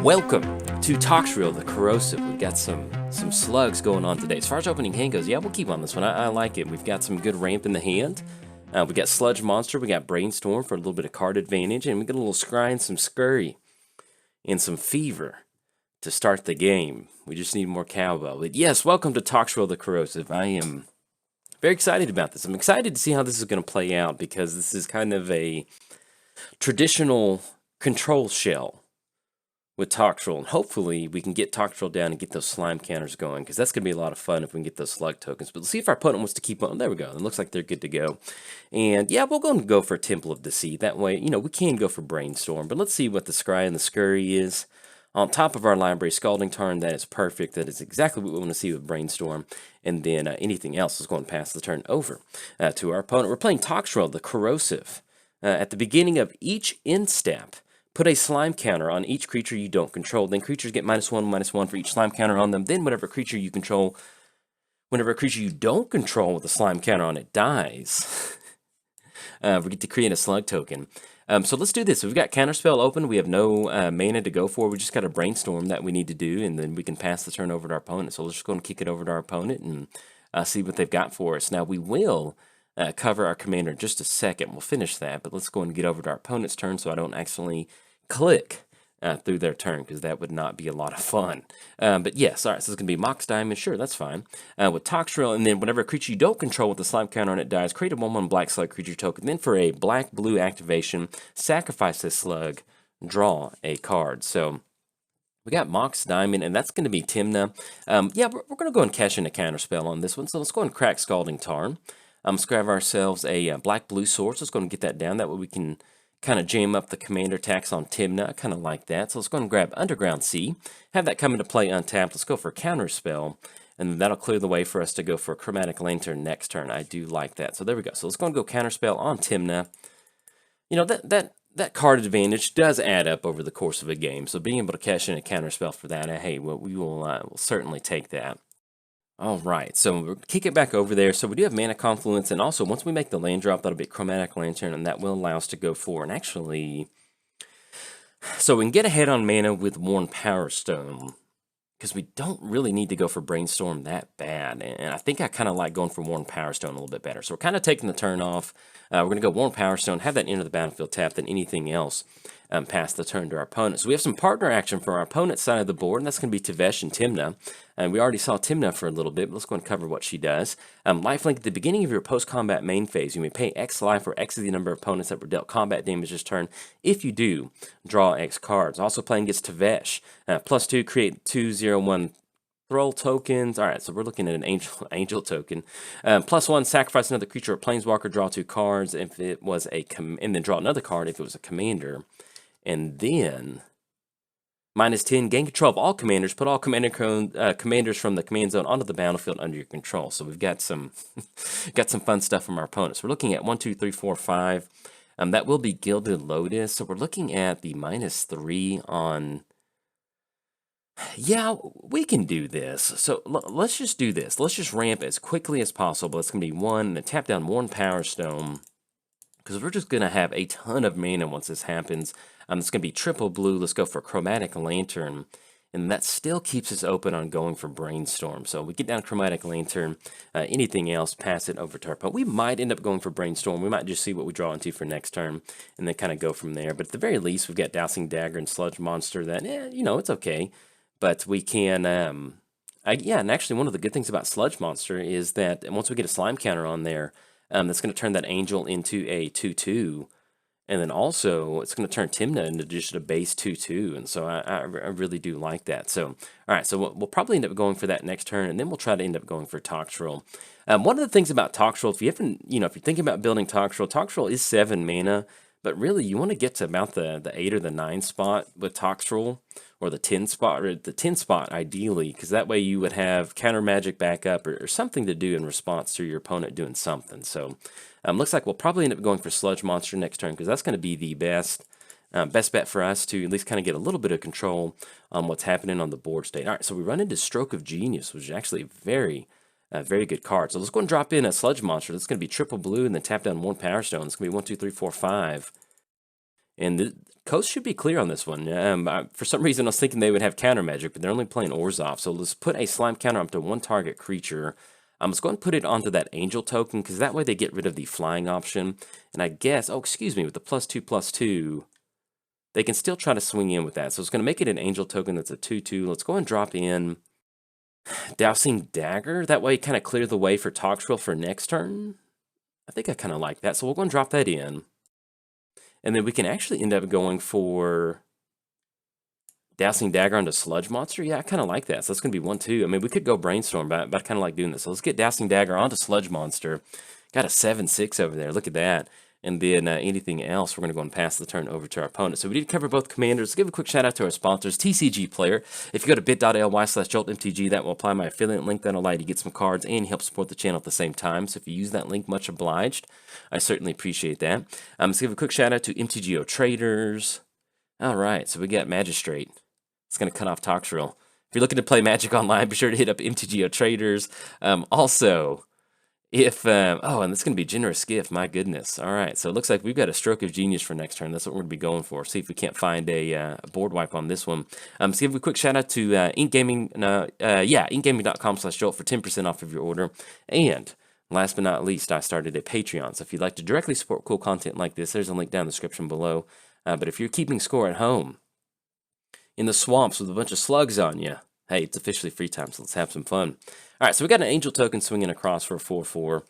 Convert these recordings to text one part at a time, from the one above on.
Welcome to Toxrill, the Corrosive. We've got some slugs going on today. As far as opening hand goes, yeah, we'll keep on this one. I like it. We've got some good ramp in the hand. We got Sludge Monster, we got Brainstorm for a little bit of card advantage, and we got a little Scry and some Scurry and some Fever to start the game. We just need more cowbell. But yes, welcome to Toxrill, the Corrosive. I am very excited about this. I'm excited to see how this is going to play out because this is kind of a traditional control shell with Toxrill, and hopefully we can get Toxrill down and get those slime counters going, because that's going to be a lot of fun if we can get those slug tokens. But let's see if our opponent wants to keep on. There we go. It looks like they're good to go. And yeah, we'll go for Temple of Deceit. That way, you know, we can go for Brainstorm, but let's see what the Scry and the Scurry is. On top of our library, Scalding Tarn, that is perfect. That is exactly what we want to see with Brainstorm. And then anything else is going to pass the turn over to our opponent. We're playing Toxrill, the Corrosive. At the beginning of each end step, put a slime counter on each creature you don't control. Then creatures get -1/-1 for each slime counter on them. Then whenever creature you control, whenever a creature you don't control with a slime counter on it dies, we get to create a slug token. So let's do this. We've got Counterspell open. We have no mana to go for. We just got a Brainstorm that we need to do, and then we can pass the turn over to our opponent. So let's just go and kick it over to our opponent and see what they've got for us. Now we will cover our commander in just a second. We'll finish that, but let's go and get over to our opponent's turn so I don't accidentally click through their turn, because that would not be a lot of fun. But yes, all right, so it's going to be Mox Diamond. Sure, that's fine. With Toxrill, and then whenever a creature you don't control with the slime counter on it dies, create a 1/1 black slug creature token. Then for a black-blue activation, sacrifice this slug, draw a card. So we got Mox Diamond, and that's going to be Tymna. Yeah, we're going to go and cash in a counterspell on this one. So let's go and crack Scalding Tarn. Let's grab ourselves a black-blue source. Let's go and get that down. That way we can kind of jam up the commander tax on Tymna. I kind of like that. So let's go and grab Underground Sea. Have that come into play untapped. Let's go for Counterspell. And that'll clear the way for us to go for Chromatic Lantern next turn. I do like that. So there we go. So let's go and go Counterspell on Tymna. You know, that card advantage does add up over the course of a game. So being able to cash in a Counterspell for that, hey, well, we'll certainly take that. All right, so we'll kick it back over there. So we do have Mana Confluence, and also once we make the land drop, that'll be Chromatic Lantern, and that will allow us to go for, and actually, so we can get ahead on mana with Worn Power Stone, because we don't really need to go for Brainstorm that bad, and I think I kind of like going for Worn Power Stone a little bit better. So we're kind of taking the turn off. We're going to go Worn Power Stone, have that enter the battlefield tapped, than anything else pass the turn to our opponent. So we have some partner action for our opponent's side of the board, and that's going to be Tevesh and Tymna. And we already saw Tymna for a little bit, but let's go and cover what she does. Lifelink, at the beginning of your post-combat main phase, you may pay X life or X of the number of opponents that were dealt combat damage this turn. If you do, draw X cards. Also playing against Tevesh. +2, create 2/0/1 Thrall tokens. All right, so we're looking at an angel token. +1, sacrifice another creature or planeswalker, draw 2 cards if it was and then draw another card if it was a commander. And then -10, gain control of all commanders. Put all commanders from the command zone onto the battlefield under your control. So we've got some fun stuff from our opponents. We're looking at 1, 2, 3, 4, 5. That will be Gilded Lotus. So we're looking at the -3 on. Yeah, we can do this. So let's just do this. Let's just ramp as quickly as possible. It's going to be 1 and then tap down Worn Power Stone, because we're just going to have a ton of mana once this happens. It's going to be triple blue. Let's go for Chromatic Lantern. And that still keeps us open on going for Brainstorm. So we get down Chromatic Lantern. Anything else, pass it over to our opponent. We might end up going for Brainstorm. We might just see what we draw into for next turn and then kind of go from there. But at the very least, we've got Dousing Dagger and Sludge Monster that, you know, it's okay. But we can, yeah, and actually one of the good things about Sludge Monster is that once we get a slime counter on there, that's going to turn that angel into a 2/2. And then also, it's going to turn Tymna into just a base 2/2, and so I really do like that. So, all right, so we'll probably end up going for that next turn, and then we'll try to end up going for Toxrill. One of the things about Toxrill, if you haven't, you know, if you're thinking about building Toxrill, Toxrill is 7 mana, but really you want to get to about the 8 or the 9 spot with Toxrill, or the 10 spot, or the 10 spot ideally, because that way you would have counter magic backup or something to do in response to your opponent doing something. So looks like we'll probably end up going for Sludge Monster next turn, because that's going to be the best bet for us to at least kind of get a little bit of control on what's happening on the board state. All right, so we run into Stroke of Genius, which is actually a very good card. So let's go and drop in a Sludge Monster. That's going to be triple blue and then tap down 1 Power Stone. It's going to be 1, 2, 3, 4, 5. And the coast should be clear on this one. For some reason, I was thinking they would have counter magic, but they're only playing Orzhov. So let's put a slime counter up to one target creature. Let's go and put it onto that angel token, because that way they get rid of the flying option. And I guess, oh, excuse me, with the +2/+2, they can still try to swing in with that. So it's going to make it an angel token that's a 2/2. Let's go and drop in Dousing Dagger. That way, kind of clear the way for Toxrill for next turn. I think I kind of like that. So we'll go and drop that in. And then we can actually end up going for Dousing Dagger onto Sludge Monster. Yeah, I kind of like that. So that's going to be 1/2. I mean, we could go Brainstorm, but I kind of like doing this. So let's get Dousing Dagger onto Sludge Monster. Got a 7/6 over there. Look at that. And then anything else, we're going to go and pass the turn over to our opponent. So we need to cover both commanders. Let's give a quick shout out to our sponsors, TCG Player. If you go to bit.ly/JoltMTG, that will apply my affiliate link. That'll allow you to get some cards and help support the channel at the same time. So if you use that link, much obliged. I certainly appreciate that. Let's give a quick shout out to MTGOTraders. All right, so we got Magistrate. It's going to cut off Toxrill. If you're looking to play Magic online, be sure to hit up MTGOTraders. Also, if, oh, and it's going to be Generous Gift, my goodness. All right, so it looks like we've got a Stroke of Genius for next turn. That's what we're going to be going for. See if we can't find a board wipe on this one. So give a quick shout out to inkgaming.com/Jolt for 10% off of your order. And last but not least, I started a Patreon. So if you'd like to directly support cool content like this, there's a link down in the description below. But if you're keeping score at home, in the swamps with a bunch of slugs on you, hey, it's officially free time, so let's have some fun. All right, so we got an angel token swinging across for a 4/4.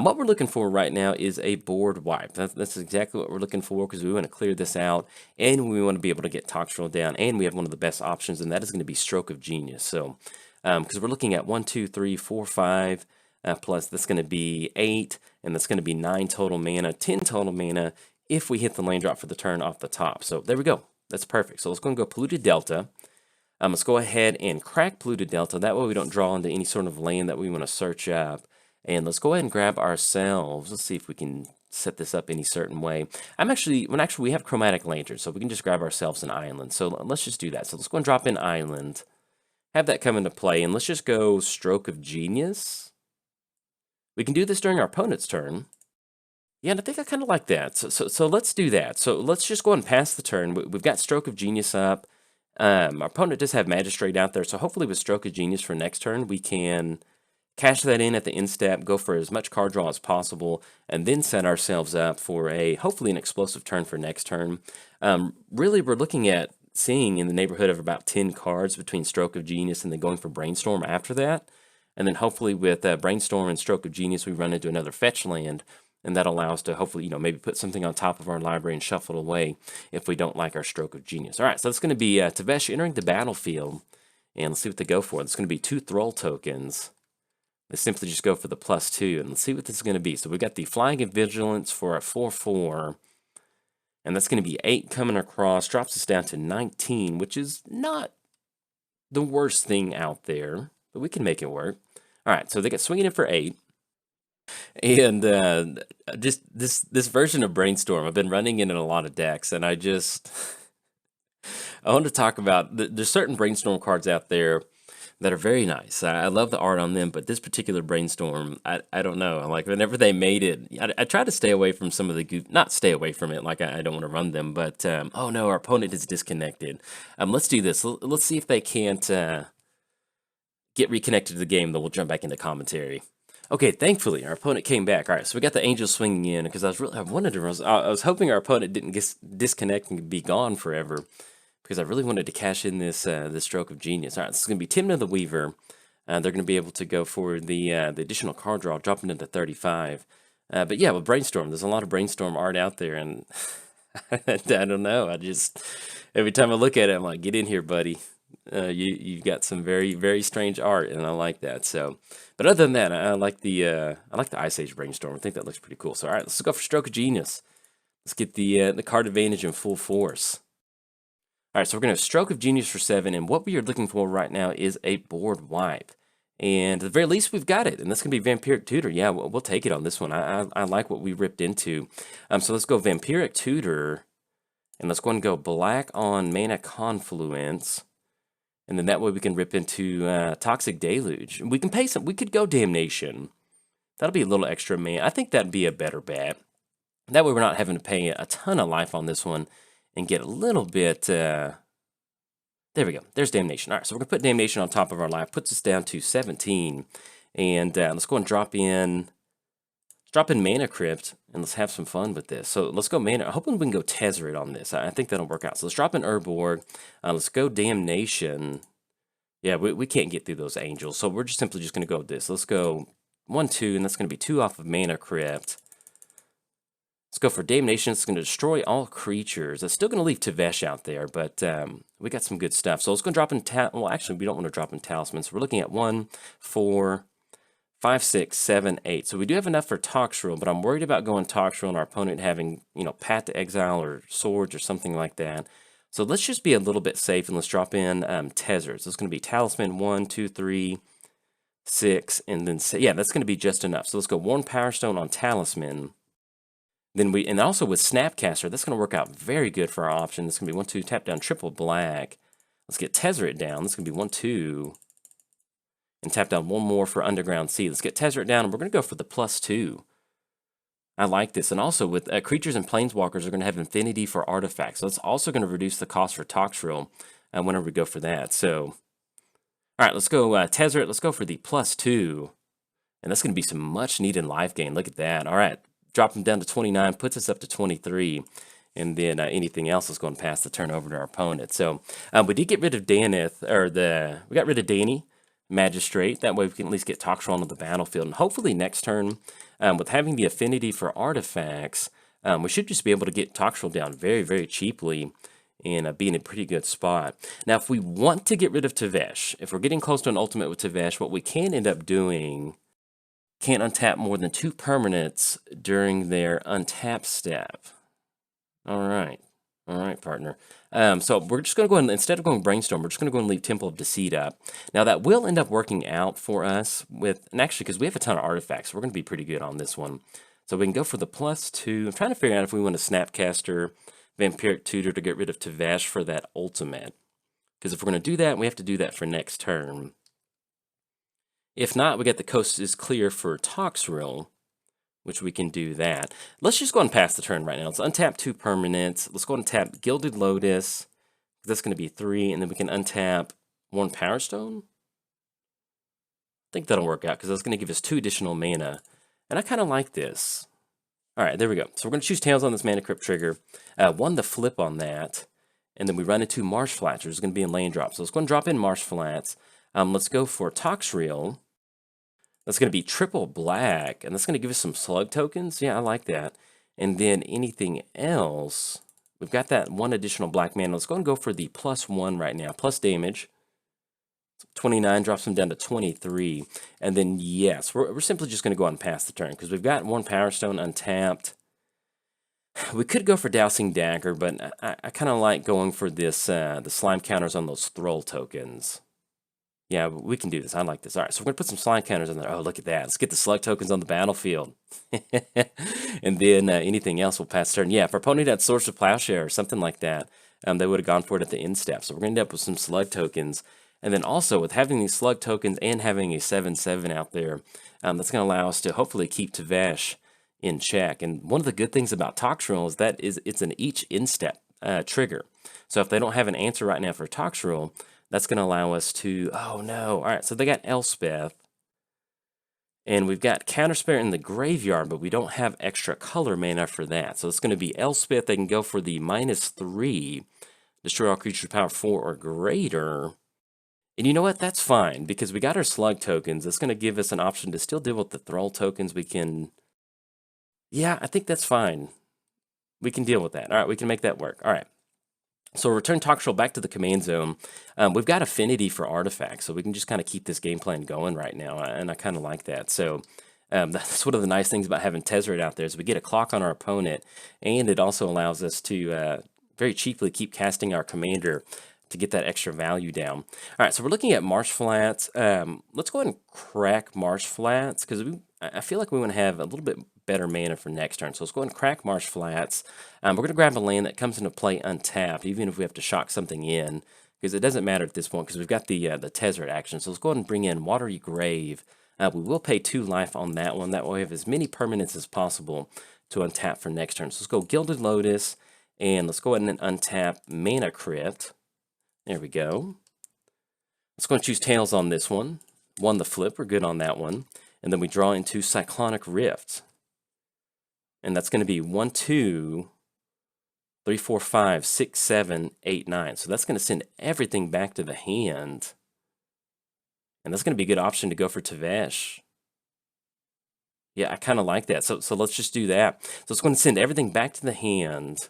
What we're looking for right now is a board wipe. That's exactly what we're looking for, because we want to clear this out, and we want to be able to get Toxrill down, and we have one of the best options, and that is going to be Stroke of Genius. So, because we're looking at 1, 2, 3, 4, 5, plus that's going to be 8, and that's going to be 9 total mana, 10 total mana, if we hit the land drop for the turn off the top. So there we go. That's perfect. So let's go and go Polluted Delta. Let's go ahead and crack Polluted Delta. That way we don't draw into any sort of land that we want to search up. And let's go ahead and grab ourselves. Let's see if we can set this up any certain way. We have Chromatic Lantern, so we can just grab ourselves an island. So let's just do that. So let's go and drop in Island. Have that come into play, and let's just go Stroke of Genius. We can do this during our opponent's turn. Yeah, and I think I kind of like that. So let's do that. So let's just go and pass the turn. We've got Stroke of Genius up. Our opponent does have Magistrate out there, so hopefully with Stroke of Genius for next turn, we can cash that in at the end step, go for as much card draw as possible, and then set ourselves up for hopefully an explosive turn for next turn. Really, we're looking at seeing in the neighborhood of about 10 cards between Stroke of Genius and then going for Brainstorm after that. And then hopefully with Brainstorm and Stroke of Genius, we run into another fetch land. And that allows us to hopefully, maybe put something on top of our library and shuffle it away if we don't like our Stroke of Genius. All right, so that's going to be Tevesh entering the battlefield. And let's see what they go for. It's going to be 2 Thrall tokens. They simply just go for the +2. And let's see what this is going to be. So we've got the Flying and Vigilance for a 4/4. And that's going to be 8 coming across. Drops us down to 19, which is not the worst thing out there. But we can make it work. All right, so they get swinging in for 8. And just this version of Brainstorm, I've been running it in a lot of decks, and I want to talk about, there's certain Brainstorm cards out there that are very nice. I love the art on them, but this particular Brainstorm, I don't know. Like, whenever they made it, I try to stay away from some of the not stay away from it, like I don't want to run them, but oh no, our opponent is disconnected. Let's do this. Let's see if they can't get reconnected to the game, then we'll jump back into commentary. Okay, thankfully, our opponent came back. All right, so we got the Angel swinging in, because I was hoping our opponent didn't disconnect and be gone forever, because I really wanted to cash in this Stroke of Genius. All right, this is going to be Tymna the Weaver. They're going to be able to go for the additional card draw, dropping into 35. But yeah, with Brainstorm, there's a lot of Brainstorm art out there, and I don't know. Every time I look at it, I'm like, get in here, buddy. You've got some very, very strange art, and I like that. So, but other than that, I like the Ice Age Brainstorm. I think that looks pretty cool. So, all right, let's go for Stroke of Genius. Let's get the card advantage in full force. All right, so we're gonna have Stroke of Genius for 7, and what we are looking for right now is a board wipe. And at the very least, we've got it, and that's gonna be Vampiric Tutor. Yeah, we'll take it on this one. I like what we ripped into. So let's go Vampiric Tutor, and let's go and go black on Mana Confluence. And then that way we can rip into Toxic Deluge. We can pay some. We could go Damnation. That'll be a little extra mana. I think that'd be a better bet. That way we're not having to pay a ton of life on this one. and get a little bit, there we go, there's Damnation. All right, so we're going to put Damnation on top of our life, puts us down to 17, and let's go and drop in Mana Crypt, and let's have some fun with this. So let's go Mana, I'm hoping we can go Tezzeret on this. I think that'll work out. So let's drop in Urborg, let's go Damnation. Yeah, we can't get through those angels, so we're just simply just going to go with this. Let's go 1, 2, and that's going to be 2 off of Mana Crypt. Let's go for Damnation. It's going to destroy all creatures. It's still going to leave Tevesh out there, but we got some good stuff. So let's go drop in well, actually, we don't want to drop in Talismans. We're looking at 1, 4, 5, 6, 7, 8. So we do have enough for Toxrill, but I'm worried about going Toxrill and our opponent having, Path to Exile or Swords or something like that. So let's just be a little bit safe, and let's drop in Tezzeret. So it's going to be Talisman 1, 2, 3, 6, and then, yeah, that's going to be just enough. So let's go 1 Power Stone on Talisman. Then and also with Snapcaster, that's going to work out very good for our option. It's going to be 1, 2, tap down, triple black. Let's get Tezzeret down. This is going to be 1, 2, and tap down 1 more for Underground Sea. Let's get Tezzeret down, and we're going to go for the +2. I like this. And also with creatures and planeswalkers are going to have infinity for artifacts. So it's also going to reduce the cost for Toxrill whenever we go for that. So, all right, let's go Tezzeret. Let's go for the +2. And that's going to be some much needed life gain. Look at that. All right. Drop them down to 29, puts us up to 23, and then anything else is going to pass the turn over to our opponent. So we did get rid of we got rid of Danny, Magistrate. That way we can at least get Toxrill onto the battlefield. And hopefully next turn, with having the affinity for artifacts, we should just be able to get Toxrill down very, very cheaply and be in a pretty good spot. Now, if we want to get rid of Tevesh, if we're getting close to an ultimate with Tevesh, what we can end up doing, can't untap more than 2 permanents during their untap step. All right, partner. So we're just going to go and, instead of going Brainstorm, we're just going to go and leave Temple of Deceit up. Now that will end up working out for us with, and actually because we have a ton of artifacts, we're going to be pretty good on this one. So we can go for the +2. I'm trying to figure out if we want a Snapcaster, Vampiric Tutor to get rid of Tevesh for that ultimate. Because if we're going to do that, we have to do that for next turn. If not, we got the coast is clear for Toxrill, which we can do that. Let's just go and pass the turn right now. Let's untap 2 permanents. Let's go and tap Gilded Lotus. That's going to be 3, and then we can untap 1 Power Stone. I think that'll work out because that's going to give us 2 additional mana, and I kind of like this. All right, there we go. So we're going to choose Tails on this Mana Crypt trigger. 1 the flip on that, and then we run into Marsh Flats, which is going to be in lane drop. So let's go and drop in Marsh Flats. Let's go for Toxrill. That's going to be triple black, and that's going to give us some slug tokens. Yeah, I like that. And then anything else, we've got that 1 additional black mana. Let's go and go for the +1 right now, plus damage. 29 drops them down to 23. And then, yes, we're simply just going to go on past the turn because we've got 1 Power Stone untapped. We could go for Dousing Dagger, but I kind of like going for this, the slime counters on those Thrall tokens. Yeah, we can do this. I like this. All right, so we're going to put some slime counters on there. Oh, look at that. Let's get the slug tokens on the battlefield. And then anything else will pass turn. Yeah, if our opponent had Source of Plowshare or something like that, they would have gone for it at the end step. So we're going to end up with some slug tokens. And then also with having these slug tokens and having a 7/7 out there, that's going to allow us to hopefully keep Tevesh in check. And one of the good things about Toxrill is that it's an each in-step trigger. So if they don't have an answer right now for Toxrill, that's going to allow us to, oh no. All right, so they got Elspeth. And we've got Counterspell in the graveyard, but we don't have extra color mana for that. So it's going to be Elspeth. They can go for the -3, destroy all creatures power 4 or greater. And you know what? That's fine, because we got our slug tokens. That's going to give us an option to still deal with the thrall tokens. We can, yeah, I think that's fine. We can deal with that. All right, we can make that work. All right. So return Toxrill back to the command zone. We've got affinity for artifacts, so we can just kind of keep this game plan going right now, and I kind of like that. So that's one of the nice things about having Tezzeret out there is we get a clock on our opponent, and it also allows us to very cheaply keep casting our commander to get that extra value down. All right, so we're looking at Marsh Flats. Let's go ahead and crack Marsh Flats, because I feel like we want to have a little bit better mana for next turn. So let's go ahead and crack Marsh Flats. We're going to grab a land that comes into play untapped, even if we have to shock something in, because it doesn't matter at this point, because we've got the Tezzeret action. So let's go ahead and bring in Watery Grave. We will pay 2 life on that one. That way we have as many permanents as possible to untap for next turn. So let's go Gilded Lotus, And let's go ahead and untap Mana Crypt. There we go. Let's go and choose Tails on this one. Won the flip, we're good on that one. And then we draw into Cyclonic Rift. And that's going to be 1, 2, 3, 4, 5, 6, 7, 8, 9. So that's going to send everything back to the hand. And that's going to be a good option to go for Tevesh. Yeah, I kind of like that. So let's just do that. So it's going to send everything back to the hand.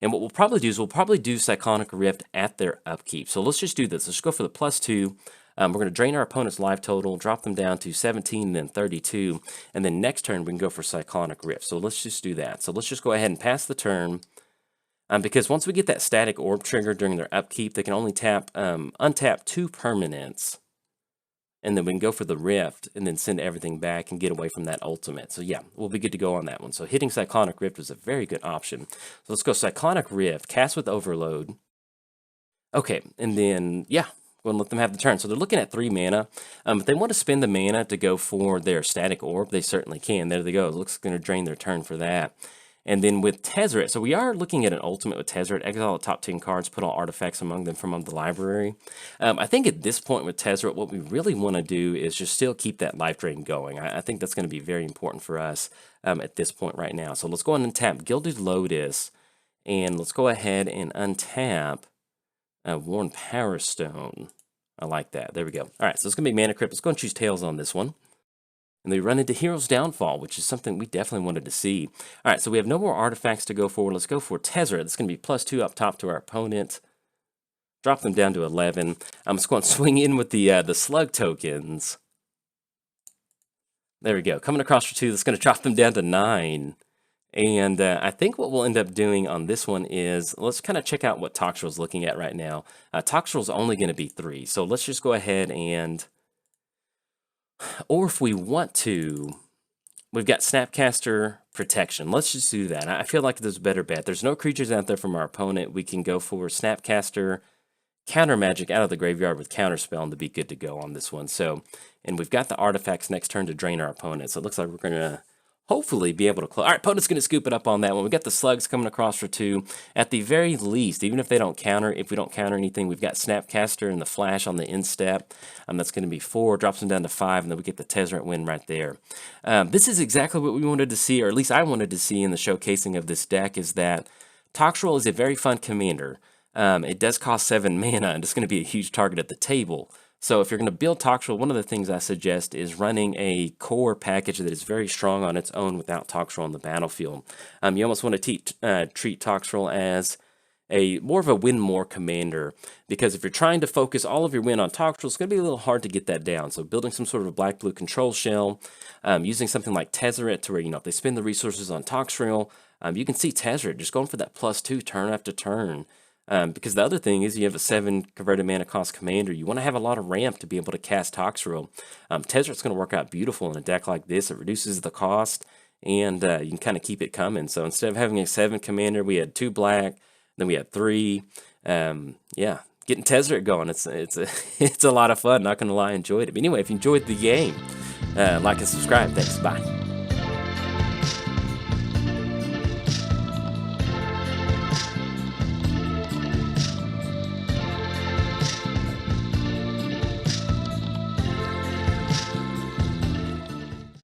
And what we'll probably do is we'll probably do Cyclonic Rift at their upkeep. So let's just do this. Let's go for the +2. We're going to drain our opponent's life total, drop them down to 17, then 32. And then next turn, we can go for Cyclonic Rift. So let's just do that. So let's just go ahead and pass the turn. Because once we get that static orb trigger during their upkeep, they can only untap 2 permanents. And then we can go for the Rift and then send everything back and get away from that ultimate. So yeah, we'll be good to go on that one. So hitting Cyclonic Rift is a very good option. So let's go Cyclonic Rift, cast with Overload. Okay, and then, yeah, we're going to let them have the turn. So they're looking at 3 mana. If they want to spend the mana to go for their static orb, they certainly can. There they go. It looks going to drain their turn for that. And then with Tezzeret, so we are looking at an ultimate with Tezzeret. Exile the top 10 cards, put all artifacts among them from the library. I think at this point with Tezzeret, what we really want to do is just still keep that life drain going. I think that's going to be very important for us at this point right now. So let's go ahead and tap Gilded Lotus, and let's go ahead and untap Worn Power Stone. I like that. There we go. All right, so it's going to be Mana Crypt. Let's go and choose Tails on this one. And they run into Hero's Downfall, which is something we definitely wanted to see. All right, so we have no more artifacts to go for. Let's go for Tezzeret. It's going to be +2 up top to our opponent. Drop them down to 11. I'm just going to swing in with the slug tokens. There we go. Coming across for 2. That's going to drop them down to 9. And I think what we'll end up doing on this one is, let's kind of check out what Toxrill's looking at right now. Toxrill's only going to be 3. So let's just go ahead and... Or if we want to, we've got Snapcaster Protection. Let's just do that. I feel like there's a better bet. There's no creatures out there from our opponent. We can go for Snapcaster, Counter Magic out of the graveyard with Counterspell and to be good to go on this one. So, and we've got the artifacts next turn to drain our opponent. So it looks like we're going to hopefully be able to close. All right, opponent's going to scoop it up on that one. We've got the slugs coming across for 2. At the very least, even if they don't counter, if we don't counter anything, we've got Snapcaster and the Flash on the instep. That's going to be 4, drops them down to 5, and then we get the Tezzeret win right there. This is exactly what we wanted to see, or at least I wanted to see in the showcasing of this deck, is that Toxrill is a very fun commander. It does cost 7 mana, and it's going to be a huge target at the table. So if you're going to build Toxrill, one of the things I suggest is running a core package that is very strong on its own without Toxrill on the battlefield. You almost want to treat Toxrill as more of a win more commander, because if you're trying to focus all of your win on Toxrill, it's going to be a little hard to get that down. So building some sort of a black-blue control shell, using something like Tezzeret to where, if they spend the resources on Toxrill, you can see Tezzeret just going for that +2 turn after turn. Because the other thing is you have a 7 converted mana cost commander. You want to have a lot of ramp to be able to cast Toxrill. Tezzeret's going to work out beautiful in a deck like this. It reduces the cost, and you can kind of keep it coming. So instead of having a 7 commander, we had 2 black, then we had 3. Yeah, getting Tezzeret going. It's a lot of fun. Not going to lie, I enjoyed it. But anyway, if you enjoyed the game, like and subscribe. Thanks. Bye.